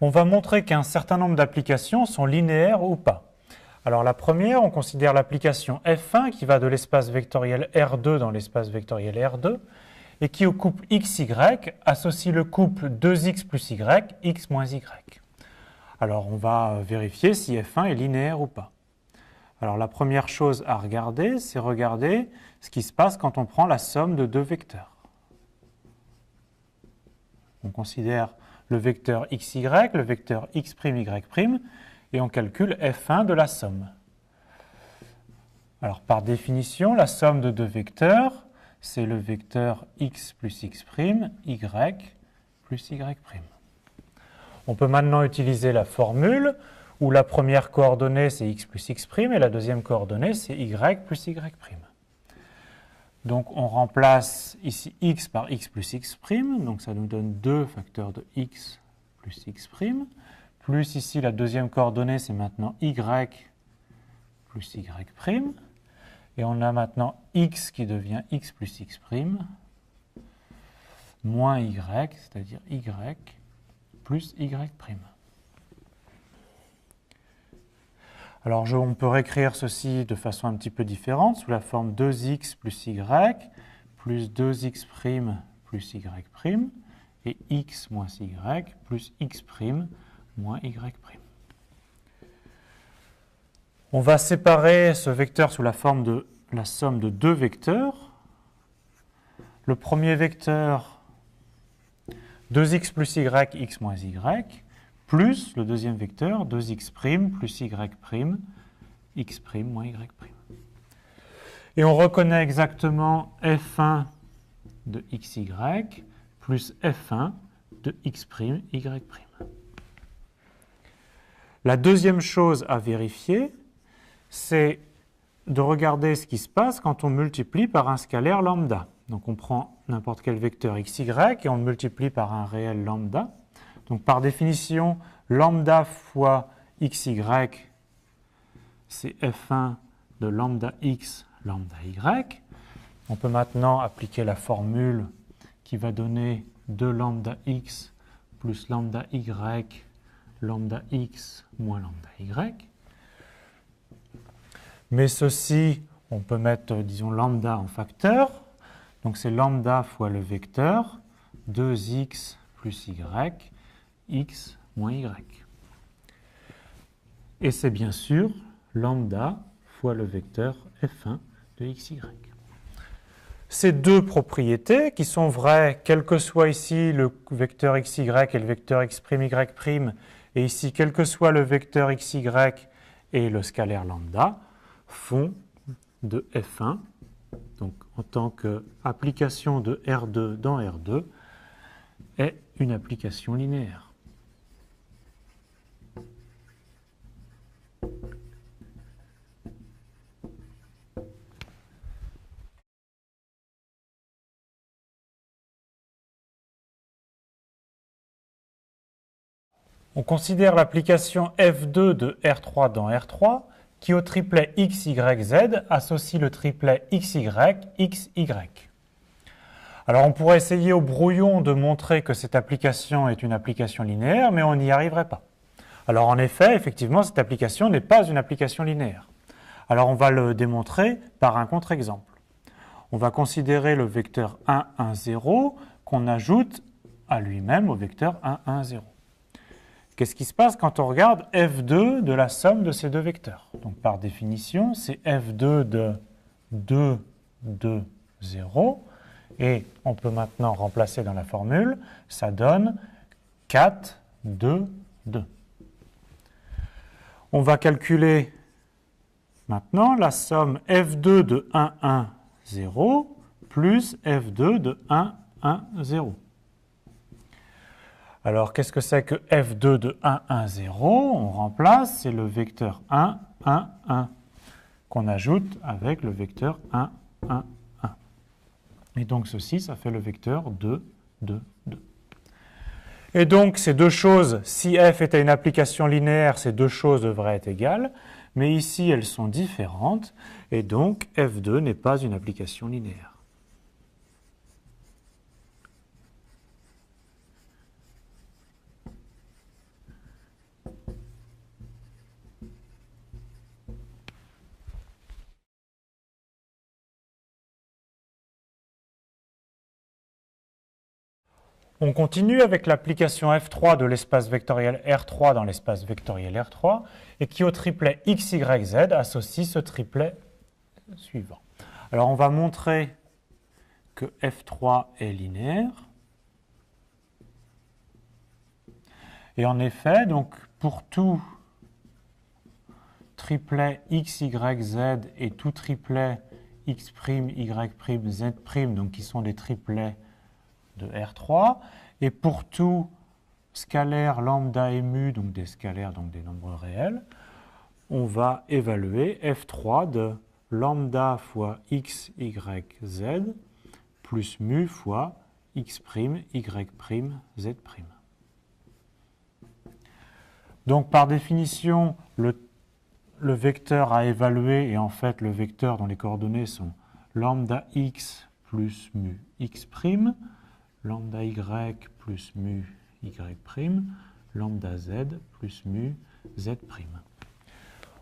On va montrer qu'un certain nombre d'applications sont linéaires ou pas. Alors la première, on considère l'application F1 qui va de l'espace vectoriel R2 dans l'espace vectoriel R2 et qui au couple XY associe le couple 2x plus Y, x moins Y. Alors on va vérifier si F1 est linéaire ou pas. Alors la première chose à regarder, c'est regarder ce qui se passe quand on prend la somme de deux vecteurs. On considère le vecteur xy, le vecteur x', y', et on calcule F1 de la somme. Alors par définition, la somme de deux vecteurs, c'est le vecteur x plus x', y plus y'. On peut maintenant utiliser la formule où la première coordonnée c'est x plus x' et la deuxième coordonnée c'est y plus y'. Donc on remplace ici x par x plus x', donc ça nous donne 2 facteurs de x plus x', plus ici la deuxième coordonnée c'est maintenant y plus y', et on a maintenant x qui devient x plus x', moins y, c'est-à-dire y plus y'. Alors on peut réécrire ceci de façon un petit peu différente, sous la forme 2x plus y, plus 2x' plus y', et x moins y plus x' moins y'. On va séparer ce vecteur sous la forme de la somme de deux vecteurs. Le premier vecteur, 2x plus y, x moins y, plus le deuxième vecteur, 2x' plus y', x' moins y'. Et on reconnaît exactement f1 de xy plus f1 de x', y'. La deuxième chose à vérifier, c'est de regarder ce qui se passe quand on multiplie par un scalaire lambda. Donc on prend n'importe quel vecteur xy et on le multiplie par un réel lambda. Donc par définition, lambda fois xy, c'est f1 de lambda x, lambda y. On peut maintenant appliquer la formule qui va donner 2 lambda x plus lambda y, lambda x moins lambda y. Mais ceci, on peut mettre, disons, lambda en facteur. Donc c'est lambda fois le vecteur 2x plus y, x moins y. Et c'est bien sûr lambda fois le vecteur f1 de xy. Ces deux propriétés, qui sont vraies, quel que soit ici le vecteur xy et le vecteur x', y', et ici, quel que soit le vecteur xy et le scalaire lambda, font de f1, donc en tant qu'application de R2 dans R2, est une application linéaire. On considère l'application F2 de R3 dans R3 qui au triplet x, y, z associe le triplet xy, xy. Alors on pourrait essayer au brouillon de montrer que cette application est une application linéaire, mais on n'y arriverait pas. Alors en effet, effectivement, cette application n'est pas une application linéaire. Alors on va le démontrer par un contre-exemple. On va considérer le vecteur 1, 1, 0 qu'on ajoute à lui-même au vecteur 1, 1, 0. Qu'est-ce qui se passe quand on regarde f2 de la somme de ces deux vecteurs? Donc par définition, c'est f2 de 2, 2, 0. Et on peut maintenant remplacer dans la formule, ça donne 4, 2, 2. On va calculer maintenant la somme f2 de 1, 1, 0 plus f2 de 1, 1, 0. Alors, qu'est-ce que c'est que f2 de 1, 1, 0? On remplace, c'est le vecteur 1, 1, 1, qu'on ajoute avec le vecteur 1, 1, 1. Et donc, ceci, ça fait le vecteur 2, 2, 2. Et donc, ces deux choses, si f était une application linéaire, ces deux choses devraient être égales, mais ici, elles sont différentes, et donc, f2 n'est pas une application linéaire. On continue avec l'application F3 de l'espace vectoriel R3 dans l'espace vectoriel R3 et qui au triplet x, y, z associe ce triplet suivant. Alors on va montrer que F3 est linéaire. Et en effet, donc pour tout triplet x, y, z et tout triplet x', y', z', donc qui sont des triplets de R3, et pour tout scalaire lambda et mu, donc des scalaires, donc des nombres réels, on va évaluer F3 de lambda fois x, y, z plus mu fois x', y', z'. Donc par définition, le vecteur à évaluer est en fait le vecteur dont les coordonnées sont lambda x plus mu x', lambda y plus mu y', lambda z plus mu z'.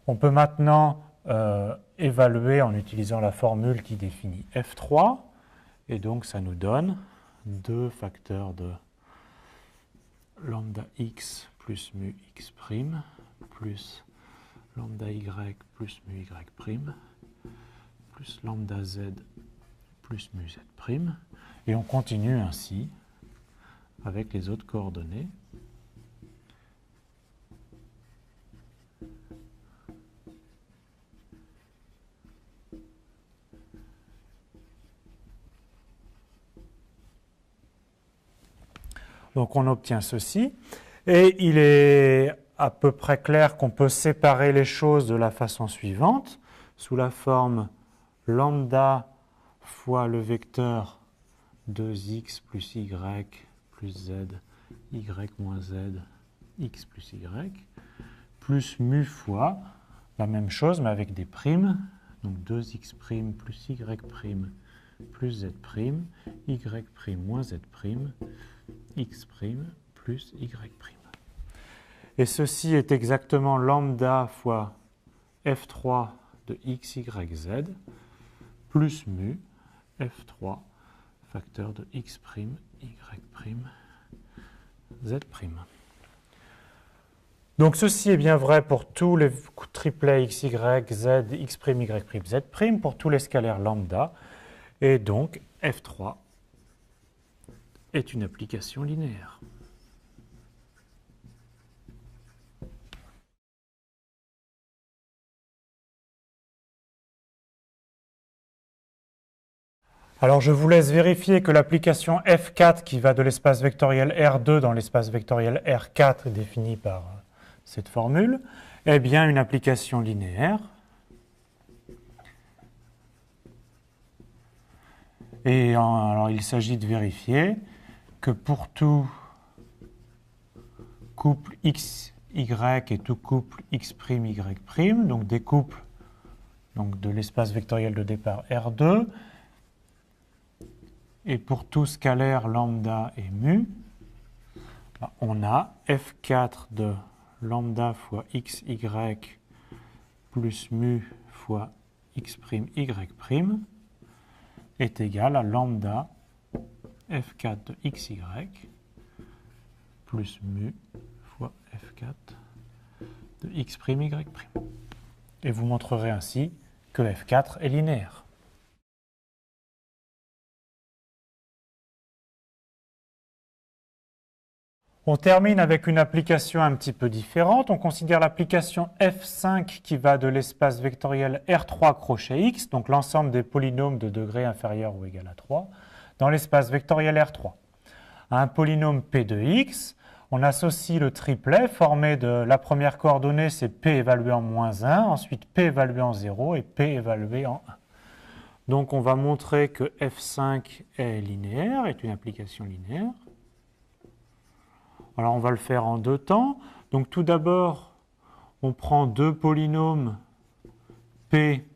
On peut maintenant évaluer en utilisant la formule qui définit F3, et donc ça nous donne 2 facteurs de lambda x plus mu x' plus lambda y plus mu y' plus lambda z plus mu z'. Et on continue ainsi avec les autres coordonnées. Donc on obtient ceci. Et il est à peu près clair qu'on peut séparer les choses de la façon suivante, sous la forme lambda fois le vecteur 2x plus y plus z, y moins z, x plus y, plus mu fois la même chose mais avec des primes, donc 2x' plus y' plus z', y' moins z', x' plus y'. Et ceci est exactement lambda fois f3 de x, y, z plus mu f3 facteur de x', y', z'. Donc ceci est bien vrai pour tous les triplets x, y, z, x', y', z', pour tous les scalaires lambda. Et donc f3 est une application linéaire. Alors je vous laisse vérifier que l'application F4 qui va de l'espace vectoriel R2 dans l'espace vectoriel R4 défini par cette formule est bien une application linéaire. Et alors il s'agit de vérifier que pour tout couple x, y et tout couple x', y', donc des couples donc de l'espace vectoriel de départ R2, et pour tout scalaire lambda et mu, on a f4 de lambda fois x, y plus mu fois x', y' est égal à lambda f4 de x, y plus mu fois f4 de x', y'. Et vous montrerez ainsi que f4 est linéaire. On termine avec une application un petit peu différente. On considère l'application F5 qui va de l'espace vectoriel R3 crochet X, donc l'ensemble des polynômes de degré inférieur ou égal à 3, dans l'espace vectoriel R3. À un polynôme P de X, on associe le triplet formé de la première coordonnée, c'est P évalué en moins 1, ensuite P évalué en 0 et P évalué en 1. Donc on va montrer que F5 est linéaire, est une application linéaire. Alors on va le faire en deux temps. Donc tout d'abord, on prend deux polynômes P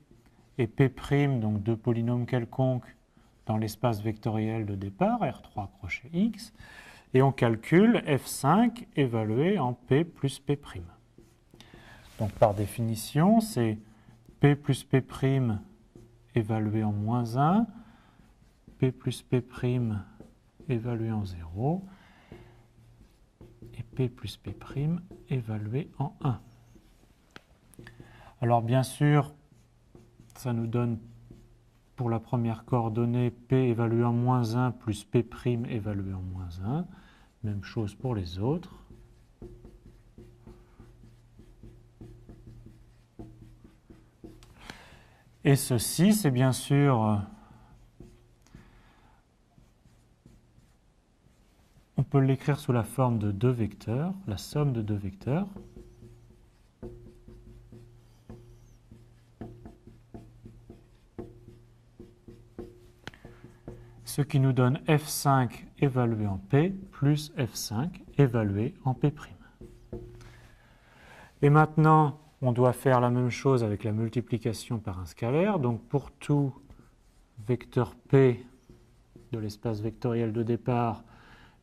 et P', donc deux polynômes quelconques dans l'espace vectoriel de départ, R3 crochet X, et on calcule F5 évalué en P plus P'. Donc par définition, c'est P plus P' évalué en moins 1, P plus P' évalué en 0, P plus P' évalué en 1. Alors bien sûr, ça nous donne pour la première coordonnée P évalué en moins 1 plus P' évalué en moins 1. Même chose pour les autres. Et ceci, c'est bien sûr, on peut l'écrire sous la forme de deux vecteurs, la somme de deux vecteurs. Ce qui nous donne F5 évalué en P plus F5 évalué en P'. Et maintenant, on doit faire la même chose avec la multiplication par un scalaire. Donc pour tout vecteur P de l'espace vectoriel de départ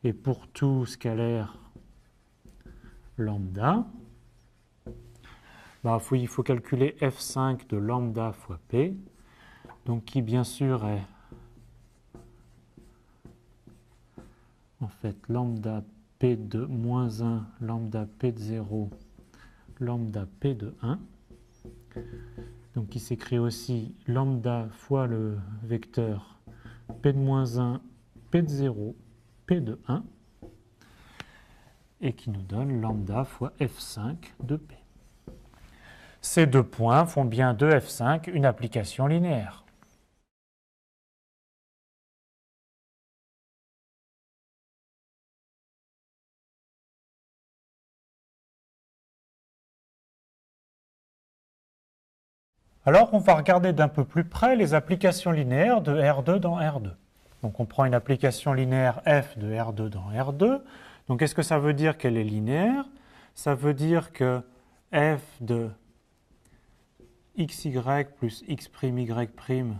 et pour tout scalaire lambda, il faut calculer F5 de lambda fois P, donc qui bien sûr est en fait lambda P de moins 1, lambda P de 0, lambda P de 1, donc qui s'écrit aussi lambda fois le vecteur P de moins 1, P de 0, P de 1, et qui nous donne lambda fois F5 de P. Ces deux points font bien de F5 une application linéaire. Alors, on va regarder d'un peu plus près les applications linéaires de R2 dans R2. Donc, on prend une application linéaire f de R2 dans R2. Donc, est-ce que ça veut dire qu'elle est linéaire? Ça veut dire que f de xy plus x'y',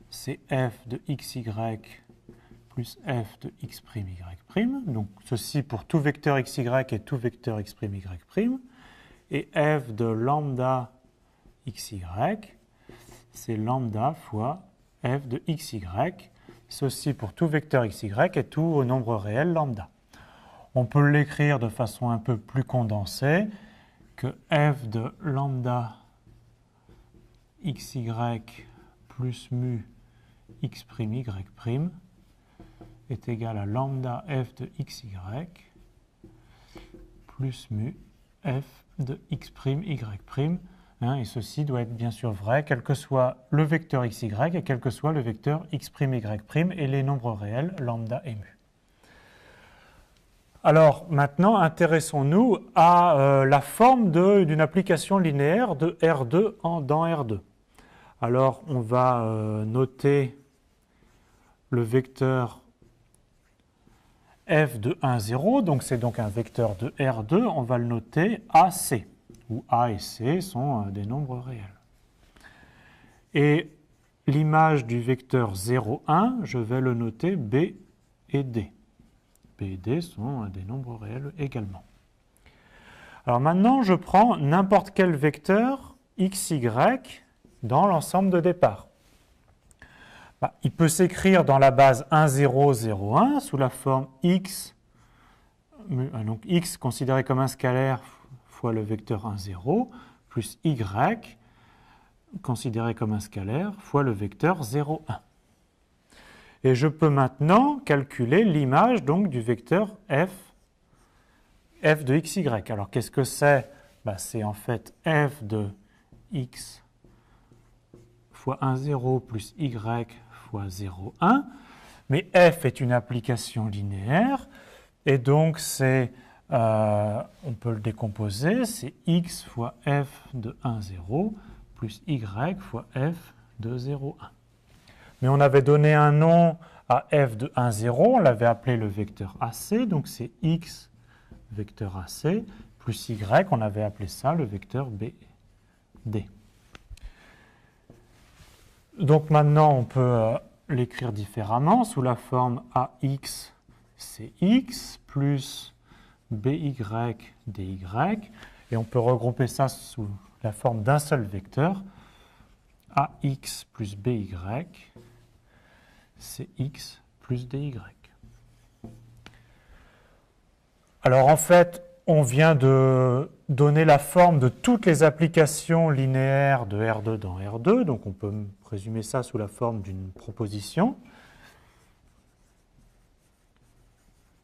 c'est f de xy plus f de x'y'. Donc, ceci pour tout vecteur xy et tout vecteur x'y'. Et f de lambda xy, c'est lambda fois f de xy, ceci pour tout vecteur xy et tout nombre réel lambda. On peut l'écrire de façon un peu plus condensée que f de lambda xy plus mu x'y' est égal à lambda f de xy plus mu f de x'y'. Et ceci doit être bien sûr vrai, quel que soit le vecteur xy et quel que soit le vecteur x'y' et les nombres réels lambda et mu. Alors maintenant, intéressons-nous à la forme d'une application linéaire de R2 dans R2. Alors on va noter le vecteur f de 1, 0, donc c'est donc un vecteur de R2, on va le noter AC, où A et C sont des nombres réels. Et l'image du vecteur 0, 1, je vais le noter B et D. B et D sont des nombres réels également. Alors maintenant, je prends n'importe quel vecteur xy dans l'ensemble de départ. Il peut s'écrire dans la base 1, 0, 0, 1 sous la forme x, donc x considéré comme un scalaire fois le vecteur 1, 0, plus y considéré comme un scalaire fois le vecteur 0, 1. Et je peux maintenant calculer l'image donc du vecteur f de xy. Alors qu'est-ce que c'est? C'est en fait f de x fois 1, 0 plus y fois 0, 1. Mais f est une application linéaire et donc on peut le décomposer, c'est x fois f de 1, 0 plus y fois f de 0, 1. Mais on avait donné un nom à f de 1, 0, on l'avait appelé le vecteur AC, donc c'est x vecteur AC plus y, on avait appelé ça le vecteur BD. Donc maintenant on peut l'écrire différemment sous la forme AX, c'est x plus BY, DY, et on peut regrouper ça sous la forme d'un seul vecteur, AX plus BY, c'est x plus dy. Alors en fait, on vient de donner la forme de toutes les applications linéaires de R2 dans R2, donc on peut présumer ça sous la forme d'une proposition.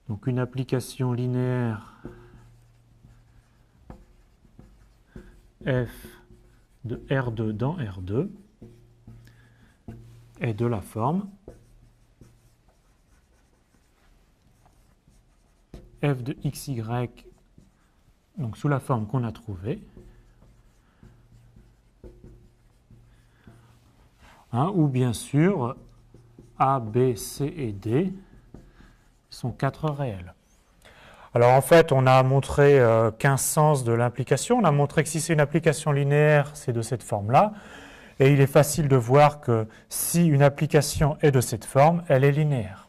Donc une application linéaire f de R2 dans R2 est de la forme f de xy, donc sous la forme qu'on a trouvée, où bien sûr A, B, C et D sont 4 réels. Alors en fait, on a montré qu'un sens de l'implication. On a montré que si c'est une application linéaire, c'est de cette forme-là. Et il est facile de voir que si une application est de cette forme, elle est linéaire.